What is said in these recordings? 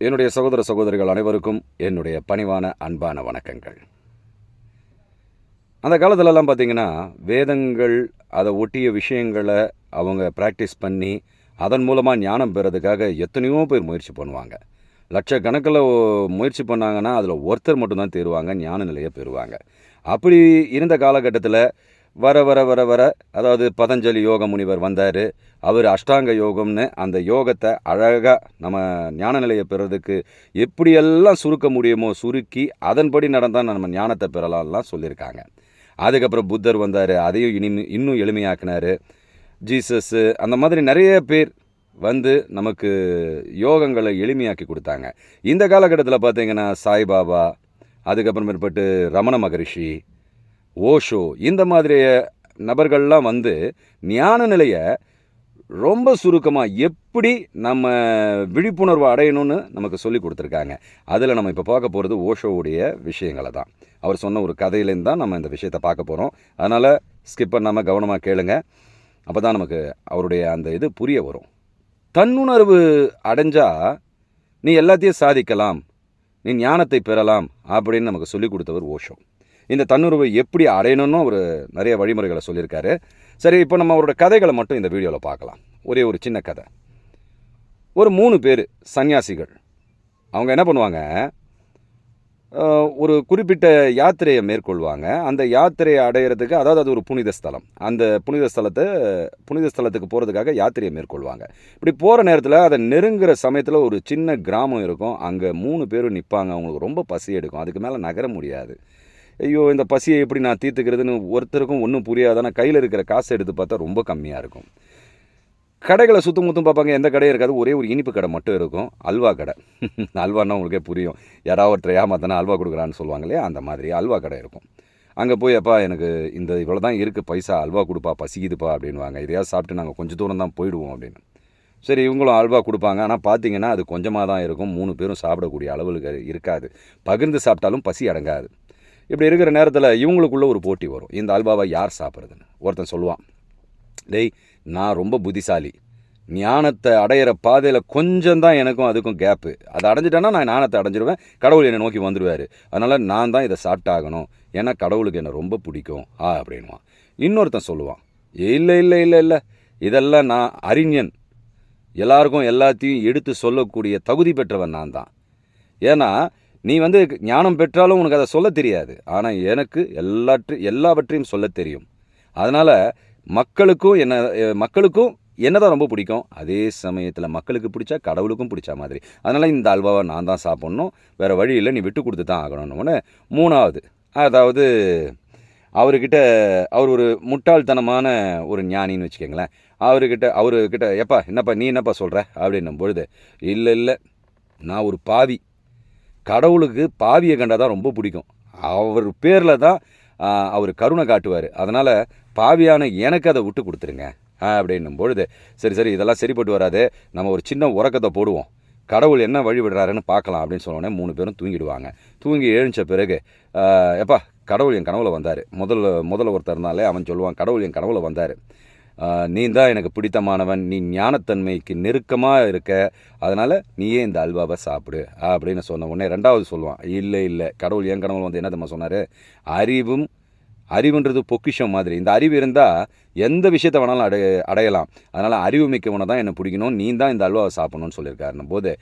என்னுடைய சகோதர சகோதரிகள் அனைவருக்கும் என்னுடைய பணிவான அன்பான வணக்கங்கள். அந்த காலத்துலலாம் பார்த்திங்கன்னா, வேதங்கள் அதை ஒட்டிய விஷயங்களை அவங்க ப்ராக்டிஸ் பண்ணி அதன் மூலமாக ஞானம் பெறதுக்காக எத்தனையோ பேர் முயற்சி பண்ணுவாங்க. லட்சக்கணக்கில் முயற்சி பண்ணாங்கன்னா அதில் ஒருத்தர் மட்டும்தான் தேருவாங்க, ஞான நிலையை பெறுவாங்க. அப்படி இருந்த காலகட்டத்தில் வர வர வர வர அதாவது பதஞ்சலி யோக முனிவர் வந்தார். அவர் அஷ்டாங்க யோகம்னு அந்த யோகத்தை அழகாக நம்ம ஞான நிலையை பெறதுக்கு எப்படியெல்லாம் சுருக்க முடியுமோ சுருக்கி அதன்படி நடந்தால் நம்ம ஞானத்தை பெறலாம்லாம் சொல்லியிருக்காங்க. அதுக்கப்புறம் புத்தர் வந்தார், அதையும் இன்னும் எளிமையாக்கினார். ஜீசஸ்ஸு அந்த மாதிரி நிறைய பேர் வந்து நமக்கு யோகங்களை எளிமையாக்கி கொடுத்தாங்க. இந்த காலகட்டத்தில் பார்த்திங்கன்னா சாய்பாபா, அதுக்கப்புறம் மேற்பட்டு ரமண மகரிஷி, ஓஷோ, இந்த மாதிரி நபர்கள்லாம் வந்து ஞான நிலையை ரொம்ப சுருக்கமாக எப்படி நம்ம விழிப்புணர்வு அடையணும்னு நமக்கு சொல்லி கொடுத்துருக்காங்க. அதில் நம்ம இப்போ பார்க்க போகிறது ஓஷோவுடைய விஷயங்களை தான். அவர் சொன்ன ஒரு கதையிலேருந்து தான் நம்ம இந்த விஷயத்தை பார்க்க போகிறோம். அதனால் ஸ்கிப் பண்ணாமல் கவனமாக கேளுங்க. அப்போ தான் நமக்கு அவருடைய அந்த இது புரிய வரும். தன்னுணர்வு அடைஞ்சால் நீ எல்லாத்தையும் சாதிக்கலாம், நீ ஞானத்தை பெறலாம் அப்படின்னு நமக்கு சொல்லி கொடுத்தவர் ஓஷோ. இந்த தன்னுணர்வை எப்படி அடையணும்னு அவர் நிறைய வழிமுறைகளை சொல்லியிருக்காரு. சரி, இப்போ நம்ம அவரோட கதைகளை மட்டும் இந்த வீடியோவில் பார்க்கலாம். ஒரே ஒரு சின்ன கதை. ஒரு 3 பேர் சன்னியாசிகள். அவங்க என்ன பண்ணுவாங்க, ஒரு குறிப்பிட்ட யாத்திரையை மேற்கொள்வாங்க. அந்த யாத்திரையை அடையிறதுக்கு, அதாவது அது ஒரு புனித ஸ்தலம், அந்த புனித ஸ்தலத்துக்கு போகிறதுக்காக யாத்திரையை மேற்கொள்வாங்க. இப்படி போகிற நேரத்தில் அதை நெருங்குற சமயத்தில் ஒரு சின்ன கிராமம் இருக்கும். அங்கே 3 பேரும் நிற்பாங்க. அவங்களுக்கு ரொம்ப பசி எடுக்கும், அதுக்கு மேலே நகர முடியாது. ஐயோ, இந்த பசியை எப்படி நான் தீர்த்துக்கிறதுன்னு ஒருத்தருக்கும் ஒன்றும் புரியாது. ஆனால் கையில் இருக்கிற காசை எடுத்து பார்த்தா ரொம்ப கம்மியாக இருக்கும். கடைகளை சுற்றும் முற்றும் பார்ப்பாங்க, எந்த கடையும் இருக்காது. ஒரே ஒரு இனிப்பு கடை மட்டும் இருக்கும், அல்வா கடை. அல்வான்னா உங்களுக்கே புரியும், யாராவது ஒருத்தர் ஏமாத்தானா அல்வா கொடுக்குறான்னு சொல்லுவாங்க இல்லையா, அந்த மாதிரி அல்வா கடை இருக்கும். அங்கே போய், அப்பா எனக்கு இந்த இவ்வளோ தான் இருக்குது பைசா, அல்வா கொடுப்பா, பசிக்குதுப்பா அப்படின்வாங்க. இதையாவது சாப்பிட்டு நாங்கள் கொஞ்சம் தூரம் தான் போயிடுவோம் அப்படின்னு. சரி, இவங்களும் அல்வா கொடுப்பாங்க. ஆனால் பார்த்தீங்கன்னா அது கொஞ்சமாக தான் இருக்கும். 3 பேரும் சாப்பிடக்கூடிய அளவுக்கு இருக்காது. பகிர்ந்து சாப்பிட்டாலும் பசி அடங்காது. இப்படி இருக்கிற நேரத்தில் இவங்களுக்குள்ளே ஒரு போட்டி வரும், இந்த அல்வாவை யார் சாப்பிட்றதுன்னு. ஒருத்தன் சொல்லுவான், டேய் நான் ரொம்ப புத்திசாலி, ஞானத்தை அடையிற பாதையில் கொஞ்சம் தான் எனக்கும் அதுக்கும் கேப்பு, அதை அடைஞ்சிட்டேன்னா நான் ஞானத்தை அடைஞ்சிடுவேன், கடவுள் என்னை நோக்கி வந்துடுவார், அதனால் நான் தான் இதை சாப்பிட்டாகணும், ஏன்னா கடவுளுக்கு என்னை ரொம்ப பிடிக்கும் அப்படின்வான். இன்னொருத்தன் சொல்லுவான், இல்லை இல்லை இல்லை இல்லை, இதெல்லாம் நான் அறிஞன், எல்லாருக்கும் எல்லாத்தையும் எடுத்து சொல்லக்கூடிய தகுதி பெற்றவன் நான் தான். ஏன்னா நீ வந்து ஞானம் பெற்றாலும் உனக்கு அதை சொல்ல தெரியாது, ஆனால் எனக்கு எல்லாவற்றையும் சொல்ல தெரியும். அதனால் மக்களுக்கும் என்ன தான் ரொம்ப பிடிக்கும், அதே சமயத்தில் மக்களுக்கு பிடிச்சா கடவுளுக்கும் பிடிச்ச மாதிரி. அதனால் இந்த அல்வாவை நான் தான் சாப்பிட்ணும், வேறு வழி இல்லை, நீ விட்டு கொடுத்து தான் ஆகணும்னு. 3வது, அதாவது அவர் ஒரு முட்டாள்தனமான ஒரு ஞானின்னு வச்சுக்கோங்களேன். அவர்கிட்ட எப்பா என்னப்பா நீ என்னப்பா சொல்கிற அப்படின்னும் பொழுது, இல்லை இல்லை நான் ஒரு பாவி, கடவுளுக்கு பாவியை கண்டால் தான் ரொம்ப பிடிக்கும், அவர் பேரில் தான் அவர் கருணை காட்டுவார், அதனால் பாவியான எனக்கு அதை விட்டு கொடுத்துருங்க அப்படின்னும் பொழுது, சரி இதெல்லாம் சரிப்பட்டு வராது, நம்ம ஒரு சின்ன உறக்கத்தை போடுவோம், கடவுள் என்ன வழி விடுறாருன்னு பார்க்கலாம் அப்படின்னு சொன்னோடனே 3 பேரும் தூங்கிடுவாங்க. தூங்கி எழுந்த பிறகு, எப்பா கடவுள் என் கனவுல வந்தார், முதல்ல ஒருத்தர் இருந்தாலே அவன் சொல்லுவான், கடவுள் என் கனவுல வந்தார், நீ தான் எனக்கு பிடித்தமானவன், நீ ஞானத்தன்மைக்கு நெருக்கமாக இருக்க, அதனால் நீயே இந்த அல்வாவை சாப்பிடு அப்படின்னு சொன்ன உடனே 2வது சொல்லுவான், இல்லை கடவுள் என் கனவுல வந்து என்ன தெரியுமா சொன்னார், அறிவுன்றது பொக்கிஷம் மாதிரி, இந்த அறிவு இருந்தால் எந்த விஷயத்தை வேணாலும் அடையலாம், அதனால் அறிவு மிக்கவனை தான் என்னை பிடிக்கணும், நீ தான் இந்த அல்வாவை சாப்பிடணும்னு சொல்லியிருக்காருன்னும் போது,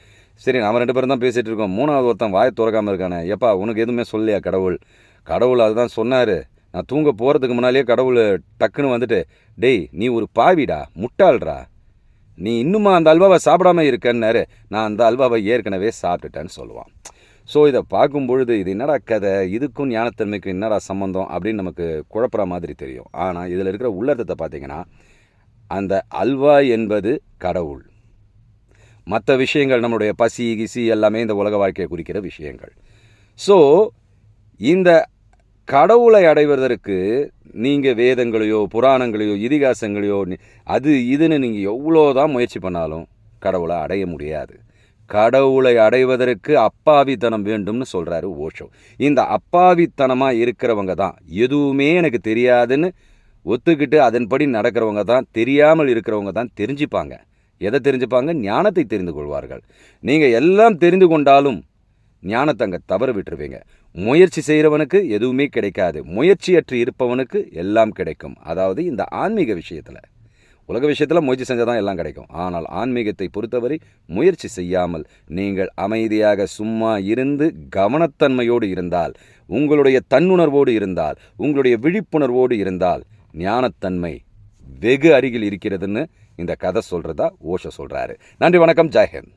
சரி நம்ம 2 பேரும் தான் பேசிகிட்டு இருக்கோம். 3வது ஒருத்தன் வாயை திறக்காமல் இருக்கானே, எப்பா உனக்கு எதுவுமே சொல்லையா கடவுள் அதுதான் சொன்னார், நான் தூங்க போகிறதுக்கு முன்னாலேயே கடவுள் டக்குன்னு வந்துட்டு, டேய் நீ ஒரு பாவிடா, முட்டாள்றா, நீ இன்னுமா அந்த அல்வாவை சாப்பிடாம இருக்கன்னாரு, நான் அந்த அல்வாவை ஏற்கனவே சாப்பிட்டுட்டேன்னு சொல்லுவான். ஸோ இதை பார்க்கும் பொழுது இது என்னடா கதை, இதுக்கும் ஞானத்தன்மைக்கும் என்னடா சம்மந்தம் அப்படின்னு நமக்கு குழப்புற மாதிரி தெரியும். ஆனால் இதில் இருக்கிற உள்ளர்த்தத்தை பார்த்தீங்கன்னா, அந்த அல்வா என்பது கடவுள், மற்ற விஷயங்கள் நம்மளுடைய பசி கிசி எல்லாமே இந்த உலக வாழ்க்கையை குறிக்கிற விஷயங்கள். ஸோ இந்த கடவுளை அடைவதற்கு நீங்கள் வேதங்களையோ புராணங்களையோ இதிகாசங்களையோ அது இதுன்னு நீங்கள் எவ்வளோதான் முயற்சி பண்ணாலும் கடவுளை அடைய முடியாது. கடவுளை அடைவதற்கு அப்பாவித்தனம் வேண்டும்னு சொல்கிறாரு ஓஷோ. இந்த அப்பாவித்தனமாக இருக்கிறவங்க தான், எதுவுமே எனக்கு தெரியாதுன்னு ஒத்துக்கிட்டு அதன்படி நடக்கிறவங்க தான், தெரியாமல் இருக்கிறவங்க தான் தெரிஞ்சுப்பாங்க எதை தெரிஞ்சுப்பாங்க? ஞானத்தை தெரிந்து கொள்வார்கள். நீங்கள் எல்லாம் தெரிந்து கொண்டாலும் ஞானத்தை அங்கே தவற விட்டுருவீங்க. முயற்சி செய்கிறவனுக்கு எதுவுமே கிடைக்காது, முயற்சியற்று இருப்பவனுக்கு எல்லாம் கிடைக்கும். அதாவது இந்த ஆன்மீக விஷயத்தில், உலக விஷயத்தில் முயற்சி செஞ்சால் தான் எல்லாம் கிடைக்கும். ஆனால் ஆன்மீகத்தை பொறுத்தவரை முயற்சி செய்யாமல் நீங்கள் அமைதியாக சும்மா இருந்து கவனத்தன்மையோடு இருந்தால், உங்களுடைய தன்னுணர்வோடு இருந்தால், உங்களுடைய விழிப்புணர்வோடு இருந்தால் ஞானத்தன்மை வெகு அருகில் இருக்கிறதுன்னு இந்த கதை சொல்கிறதா ஓஷோ சொல்கிறாரு. நன்றி, வணக்கம், ஜெய்ஹிந்த்.